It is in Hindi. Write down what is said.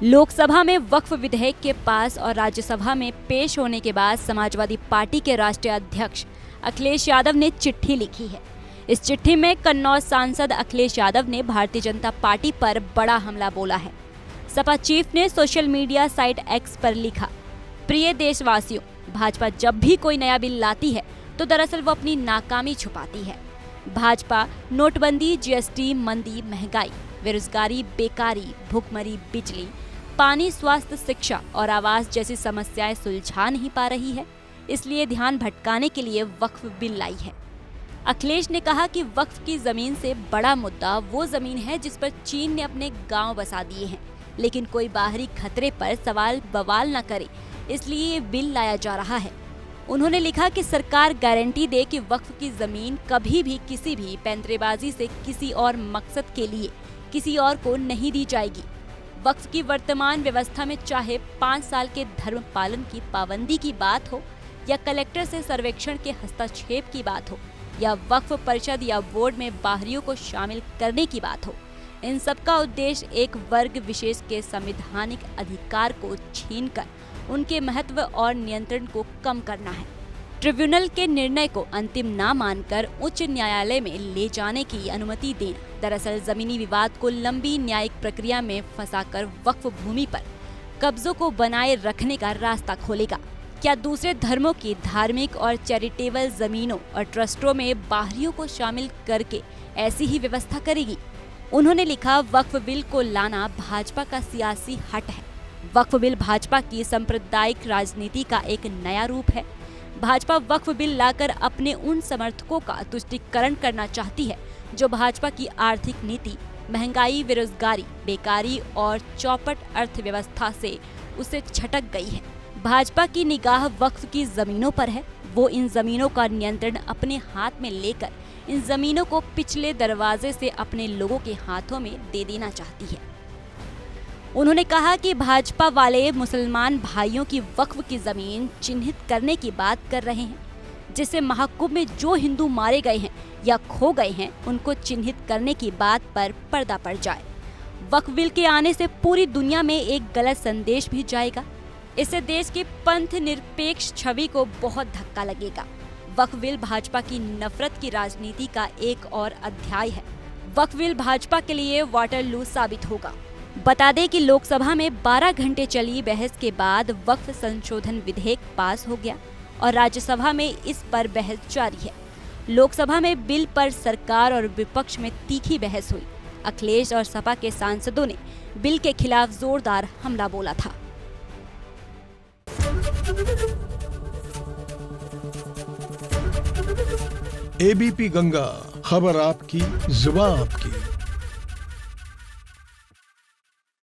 लोकसभा में वक्फ विधेयक के पास और राज्यसभा में पेश होने के बाद समाजवादी पार्टी के राष्ट्रीय अध्यक्ष अखिलेश यादव ने चिट्ठी लिखी है। इस चिट्ठी में कन्नौज सांसद अखिलेश यादव ने भारतीय जनता पार्टी पर बड़ा हमला बोला है। सपा चीफ ने सोशल मीडिया साइट एक्स पर लिखा, प्रिय देशवासियों, भाजपा जब भी कोई नया बिल लाती है तो दरअसल वो अपनी नाकामी छुपाती है। भाजपा नोटबंदी, जीएसटी, मंदी, महंगाई, बेरोजगारी, बेकारी, भूखमरी, बिजली, पानी, स्वास्थ्य, शिक्षा और आवास जैसी समस्याएं सुलझा नहीं पा रही है, इसलिए ध्यान भटकाने के लिए वक्फ बिल लाई है। अखिलेश ने कहा कि वक्फ की जमीन से बड़ा मुद्दा वो जमीन है जिस पर चीन ने अपने गांव बसा दिए हैं, लेकिन कोई बाहरी खतरे पर सवाल बवाल न करे, इसलिए ये बिल लाया जा रहा है। उन्होंने लिखा कि सरकार गारंटी दे कि वक्फ की जमीन कभी भी किसी भी पैंतरेबाजी से किसी और मकसद के लिए किसी और को नहीं दी जाएगी। वक्फ की वर्तमान व्यवस्था में चाहे 5 साल के धर्म पालन की पाबंदी की बात हो या कलेक्टर से सर्वेक्षण के हस्तक्षेप की बात हो या वक्फ परिषद या बोर्ड में बाहरियों को शामिल करने की बात हो, इन सब का उद्देश्य एक वर्ग विशेष के संवैधानिक अधिकार को छीनकर उनके महत्व और नियंत्रण को कम करना है। ट्रिब्यूनल के निर्णय को अंतिम ना मानकर उच्च न्यायालय में ले जाने की अनुमति देना दरअसल जमीनी विवाद को लंबी न्यायिक प्रक्रिया में फंसाकर वक्फ भूमि पर कब्जों को बनाए रखने का रास्ता खोलेगा। क्या दूसरे धर्मों की धार्मिक और चैरिटेबल जमीनों और ट्रस्टों में बाहरियों को शामिल करके ऐसी ही व्यवस्था करेगी? उन्होंने लिखा, वक्फ बिल को लाना भाजपा का सियासी हट है। वक्फ बिल भाजपा की सांप्रदायिक राजनीति का एक नया रूप है। भाजपा वक्फ बिल लाकर अपने उन समर्थकों का तुष्टीकरण करना चाहती है जो भाजपा की आर्थिक नीति, महंगाई, बेरोजगारी, बेकारी और चौपट अर्थव्यवस्था से उसे छटक गई है। भाजपा की निगाह वक्फ की जमीनों पर है। वो इन जमीनों का नियंत्रण अपने हाथ में लेकर इन जमीनों को पिछले दरवाजे से अपने लोगों के हाथों में दे देना चाहती है। उन्होंने कहा कि भाजपा वाले मुसलमान भाइयों की वक्फ की जमीन चिन्हित करने की बात कर रहे हैं, जिससे महाकुंभ में जो हिंदू मारे गए हैं या खो गए हैं उनको चिन्हित करने की बात पर पर्दा पड़ जाए। वक्फ बिल के आने से पूरी दुनिया में एक गलत संदेश भी जाएगा। इससे देश की पंथ निरपेक्ष छवि को बहुत धक्का लगेगा। वक्फ बिल भाजपा की नफरत की राजनीति का एक और अध्याय है। वक्फ बिल भाजपा के लिए वाटरलू साबित होगा। बता दें कि लोकसभा में 12 घंटे चली बहस के बाद वक्फ संशोधन विधेयक पास हो गया और राज्यसभा में इस पर बहस जारी है। लोकसभा में बिल पर सरकार और विपक्ष में तीखी बहस हुई। अखिलेश और सपा के सांसदों ने बिल के खिलाफ जोरदार हमला बोला था। एबीपी गंगा, खबर आपकी, जुबान आपकी।